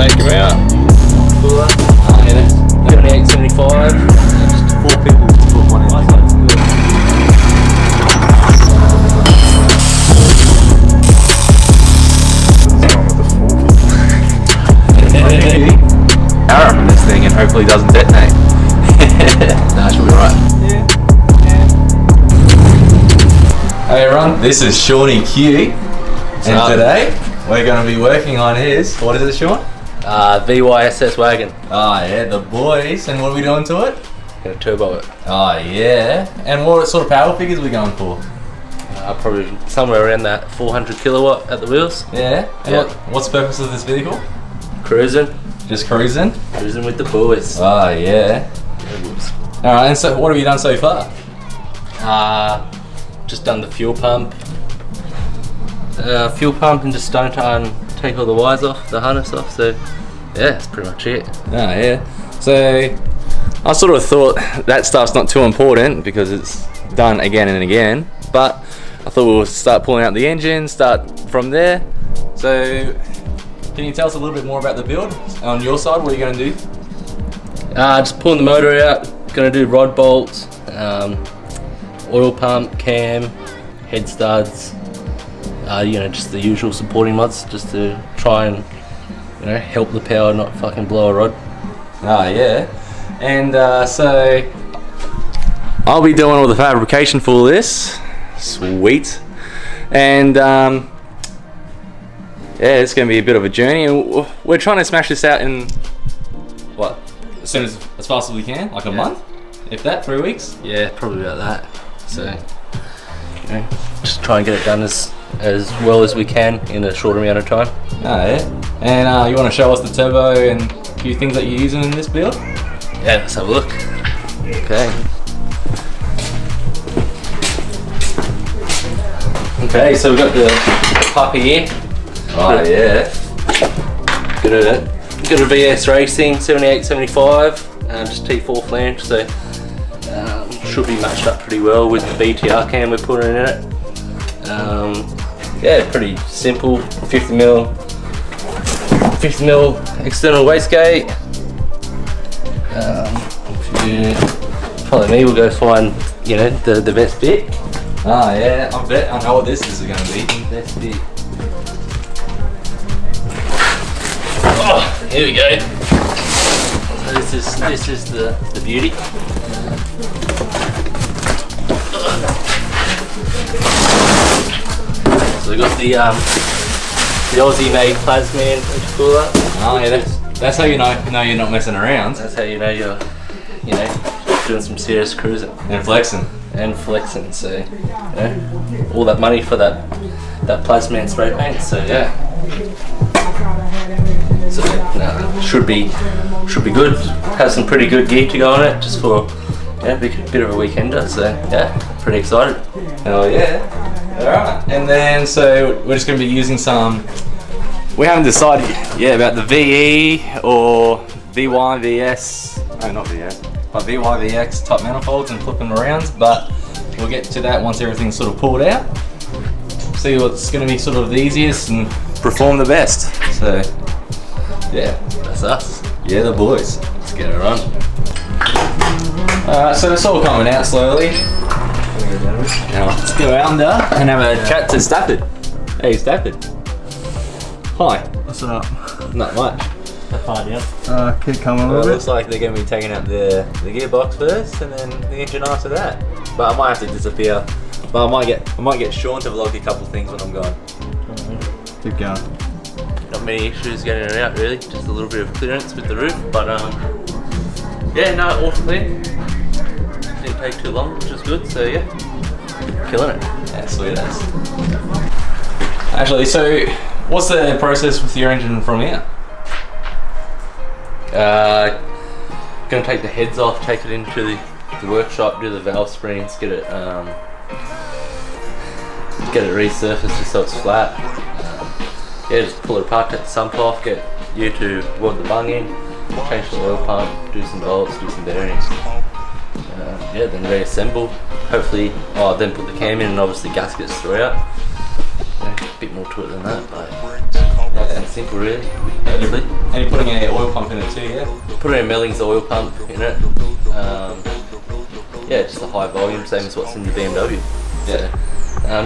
take him out. Cooler. Yeah, 7875. Just 4 people put one in. Arrow from this thing and hopefully doesn't detonate. Nah, should be right. Yeah. Hey everyone, this is Shawnee Q, and today we're going to be working on his, what is it, Sean? VYSS wagon. Oh yeah, the boys. And what are we doing to it? Gonna turbo it. Oh yeah. And what sort of power figures are we going for? Probably somewhere around that 400 kilowatt at the wheels. Yeah. And Yeah. what's the purpose of this vehicle? Cruising. Just cruising? Cruising with the boys. Oh yeah. Alright, and so what have you done so far? Just done the fuel pump. And just starting to take all the wires off, the harness off, so yeah, that's pretty much it. Oh yeah. So I sort of thought that stuff's not too important because it's done again and again, but I thought we'll start pulling out the engine, start from there. So can you tell us a little bit more about the build? On your side, what are you going to do? Just pulling the motor out, gonna do rod bolts, oil pump, cam, head studs, just the usual supporting mods, just to try and help the power not fucking blow a rod. Oh yeah. And so I'll be doing all the fabrication for this. Sweet. And yeah, it's going to be a bit of a journey, and we're trying to smash this out in what, as fast as we can, like a month, if that, 3 weeks. Yeah, probably about that. So just try and get it done as well as we can in a short amount of time. Oh yeah. And you want to show us the turbo and a few things that you're using in this build? Yeah, let's have a look. Okay. Okay, so we've got the puppy here. Oh yeah. Got a VS Racing 7875, just T4 flange, so should be matched up pretty well with the BTR cam we're putting in it. Yeah, pretty simple. 50mm external wastegate. Probably me will go find the best bit. Oh yeah, I bet I know what this is going to be. Best bit. Oh, here we go. So this is the beauty. So we got the Aussie made plazmaman cooler. Oh yeah, that's how you know you're not messing around. That's how you know you're doing some serious cruising And flexing. So all that money for that plazmaman spray paint. So yeah. So should be good. Has some pretty good gear to go on it, just for a bit of a weekender. So yeah, pretty excited. Oh yeah. Alright. And then so we're just going to be using some. We haven't decided yet about the VE or VYVS. No, not VS. But VYVX type manifolds and flip them around. But we'll get to that once everything's sort of pulled out. See what's going to be sort of the easiest and perform the best. So yeah, That's us. yeah, the boys. Let's get it on. Alright, so it's all coming out slowly. Now let's go under and have a chat to Stafford. Hey Stafford. Hi. What's up? Not much. Keep coming a Well, it little looks like they're going to be taking out the gearbox first and then the engine after that. But I might have to disappear. But I might get Sean to vlog a couple things when I'm gone. bit. Keep going. Not many issues getting it out really. Just a little bit of clearance with the roof, but yeah, no, all clear. Didn't take too long, which is good. So yeah, killing it. Yeah, sweet as. Actually, so what's the process with your engine from here? Gonna take the heads off, take it into the workshop, do the valve springs, get it resurfaced just so it's flat. Yeah, just pull it apart, take the sump off, get you to work the bung in, change the oil pump, do some bolts, do some bearings. Yeah, then reassemble. Hopefully, then put the cam in and obviously gaskets throughout. Yeah, a bit more to it than that, but that simple really. Actually. And you're putting an oil pump in it too, yeah? Putting a Mellings oil pump in it. Yeah, just a high volume, same as what's in the BMW. Yeah.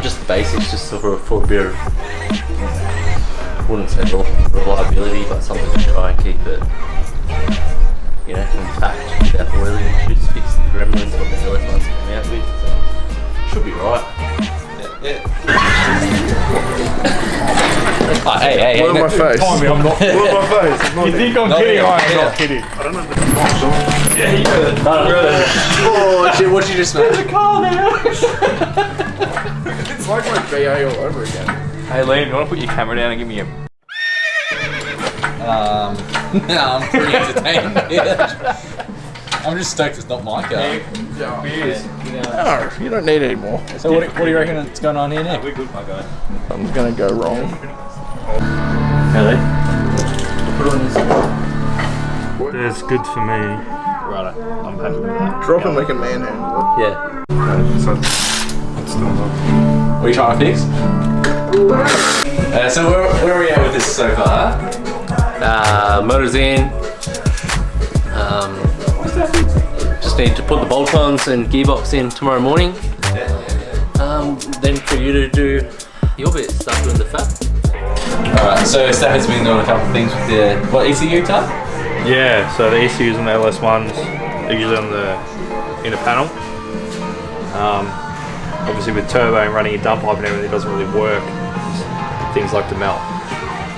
Just the basics, just for a bit of, I wouldn't say reliability, but something to try and keep it, you know, intact without oiling issues, fix the gremlins, what the LS1's coming out with. So should be right. Yeah. Hey, Look at my face. I'm not. Look at my face. You think I'm kidding? I'm not kidding. I don't know. Yeah, you know that. Oh shit, what did you just smash? There's a car now. It's like my VA all over again. Hey, Liam, you want to put your camera down and give me a... No, I'm pretty entertained. Yeah. I'm just stoked it's not my car. Beers. No, you don't need any more. So what do you reckon is going on here now? We're good, my guy. Something's gonna go wrong. Really? Put it on this. That's good for me. Righto, I'm happy with that. Drop and we can manhandle Yeah. So it's still not. What are you trying to fix? So where are we at with this so far? Motor's in. Just need to put the bolt-ons and gearbox in tomorrow morning. Then for you to do your bit, start doing the fab. Alright, so Steph has been doing a couple of things with the, what, ECU type? Yeah, so the ECUs on the LS1s are usually on the inner panel. Obviously with turbo and running a dump pipe and everything, it doesn't really work. Things like to melt.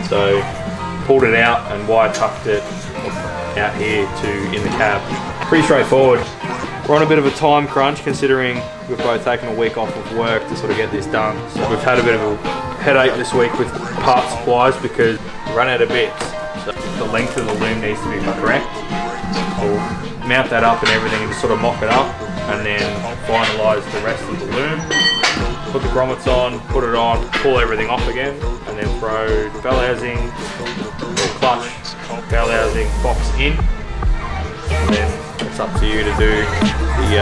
So pulled it out and wire tucked it out here to in the cab. Pretty straightforward. We're on a bit of a time crunch considering we've both taken a week off of work to sort of get this done. So we've had a bit of a headache this week with part supplies because we run out of bits. So the length of the loom needs to be correct. We'll mount that up and everything and just sort of mock it up and then finalise the rest of the loom. Put the grommets on, put it on, pull everything off again and then throw bell housing, or clutch, bell housing, box in. And then it's up to you to do the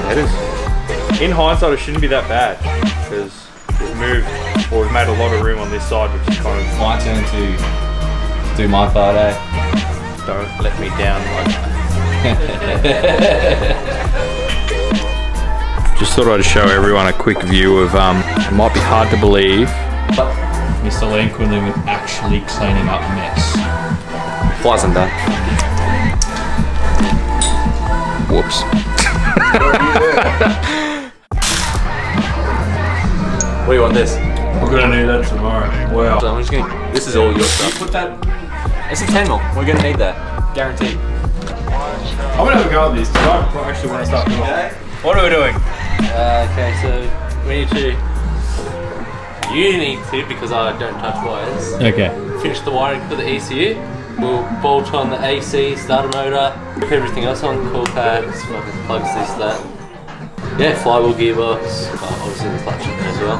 headers. In hindsight, it shouldn't be that bad because we've moved, or we've made a lot of room on this side, which is kind of My turn to do my part, eh? don't let me down like that. Just thought I'd show everyone a quick view of, it might be hard to believe. Mr. Liam Quinlan with actually cleaning up mess. Flies and done. Whoops. What do you want this? We're gonna need that tomorrow. Wow. So I'm just gonna, this is all your stuff. You put that, it's a 10 mil, we're gonna need that, guaranteed. I'm gonna have a go at this. I actually want to start doing it. What are we doing? Okay, so we need to. You need to, because I don't touch wires. Okay. Finish the wiring for the ECU. We'll bolt on the AC, starter motor, put everything else on, coil packs, fucking plugs, this, that. Yeah, flywheel gearbox, obviously the clutch in there as well.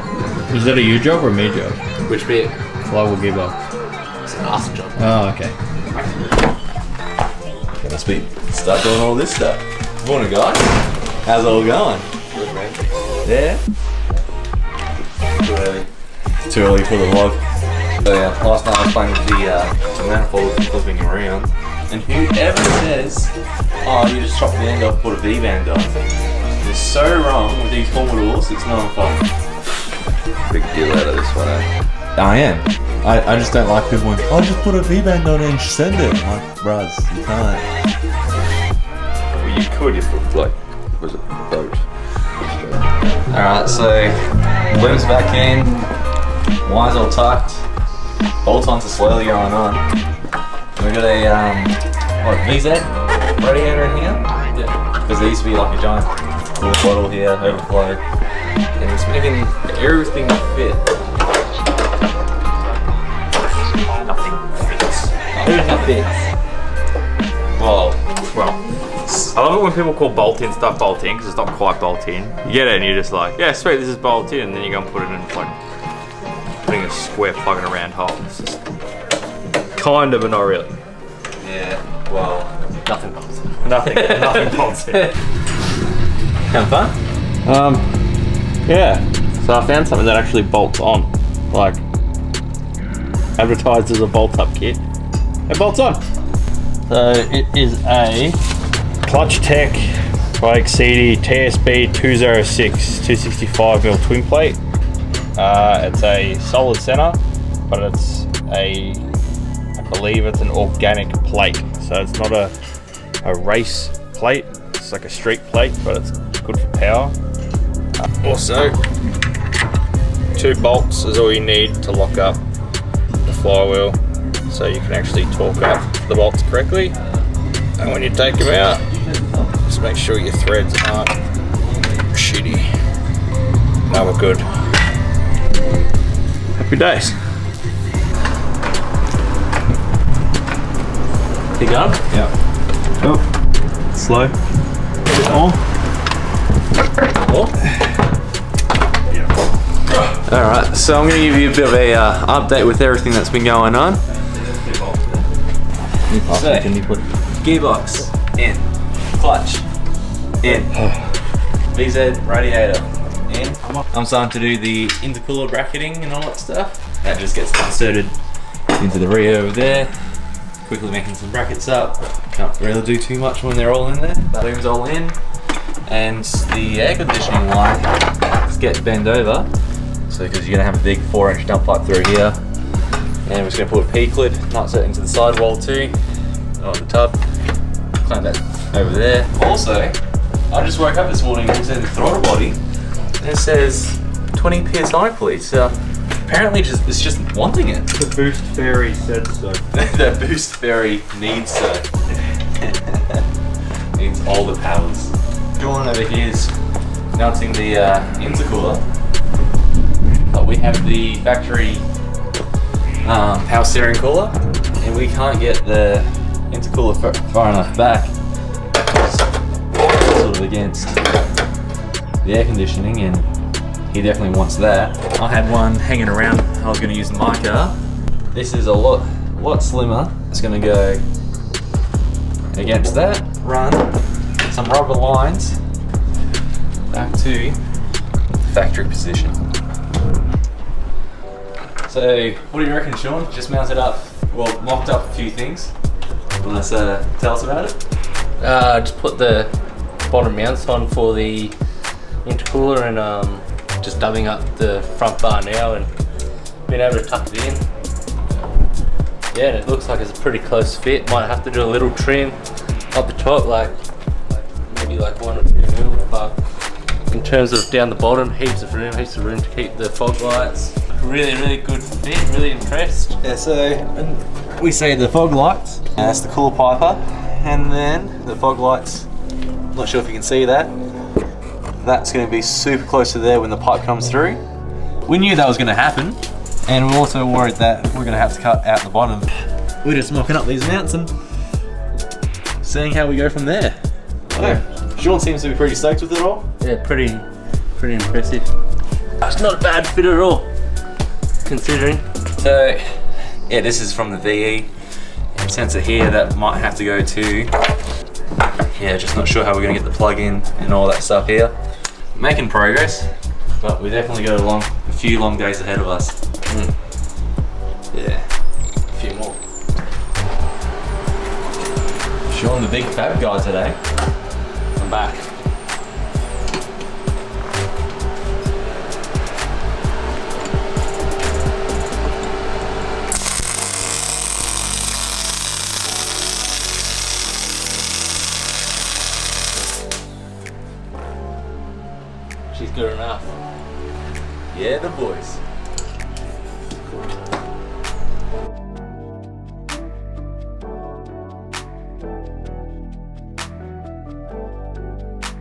Was that a you job or a me job? Which bit? Flywheel gearbox. It's an us job. Oh, okay. Let's start doing all this stuff. Morning guys, how's it all going? Good, man. Yeah? Too early. Too early for the vlog. So yeah, last night I was playing with the manifold flipping around, and whoever says, oh you just chop the end off, put a V-band on, is so wrong with these formidals, it's not fun. Big deal out of this one, eh? I am. I just don't like people going, I'll just put a V-band on and send it. I'm like, bruhs, you can't. Well, you could if it was like, was it boat? Alright, so loom's back in, wires all tucked, bolt-ons are slowly going on. We've got a, what, VZ radiator in here? Yeah. Because there used to be like a giant little bottle here, overflow. And it's making everything fit. Nothing fits. Everything fits. Well, I love it when people call bolt-in stuff bolt-in because it's not quite bolt-in. You get it and you're just like, yeah, sweet, this is bolt-in, and then you go and put it in, it's like putting a square plug in a round hole. It's just kind of, but not really. Yeah, well, Nothing bolts. Nothing bolts in. having fun? Yeah. So I found something that actually bolts on. Like, advertised as a bolt-up kit. It bolts on. So it is a Clutch Tech by XCD TSB 206 265mm twin plate. It's a solid center, but it's I believe it's an organic plate. So it's not a race plate. It's like a street plate, but it's good for power. Also, 2 bolts is all you need to lock up the flywheel, so you can actually torque up the bolts correctly. And when you take them out, just make sure your threads aren't shitty. Now we're good. Happy days. You going? Yeah. Oh, slow. Alright, so I'm going to give you a bit of a update with everything that's been going on. So, gearbox in, clutch in, VZ radiator in. I'm starting to do the intercooler bracketing and all that stuff. That just gets inserted into the rear over there. Quickly making some brackets up. Can't really do too much when they're all in there. Balloon's all in. And the air conditioning line just gets bent over. So because you're going to have a big 4-inch dump pipe through here. And we're just going to put a P-clip, nut set into the sidewall too. On the tub. Clamp that over there. Also, I just woke up this morning and looked at the throttle body. And it says 20 PSI please. So apparently it's just wanting it. The boost fairy said so. The boost fairy needs so. Needs all the powers. John over here is mounting the intercooler. But we have the factory power steering cooler, and we can't get the intercooler far enough back. It's sort of against the air conditioning, and he definitely wants that. I had one hanging around. I was going to use in my car. This is a lot slimmer. It's going to go against that. Run some rubber lines back to factory position. So, what do you reckon, Sean? Just mounted up, well, mocked up a few things. Want to tell us about it? Just put the bottom mounts on for the intercooler and just dubbing up the front bar now and being able to tuck it in. Yeah, and it looks like it's a pretty close fit. Might have to do a little trim up the top, like maybe like 1 or 2 mil, but in terms of down the bottom, heaps of room to keep the fog lights. Really good fit, really impressed. Yeah, so we say the fog lights, and that's the cooler piper, and then the fog lights, I'm not sure if you can see that, that's going to be super close to there when the pipe comes through. We knew that was going to happen, and we're also worried that we're going to have to cut out the bottom. We're just mocking up these mounts and seeing how we go from there. So, Sean seems to be pretty stoked with it all. Yeah, pretty impressive. It's not a bad fit at all, considering. So, yeah, this is from the VE. And sensor here that might have to go to. Yeah, just not sure how we're going to get the plug in and all that stuff here. Making progress, but we definitely got a few long days ahead of us. Yeah, a few more. Sean, the big fab guy today. I'm back. She's good enough. Yeah, the boys.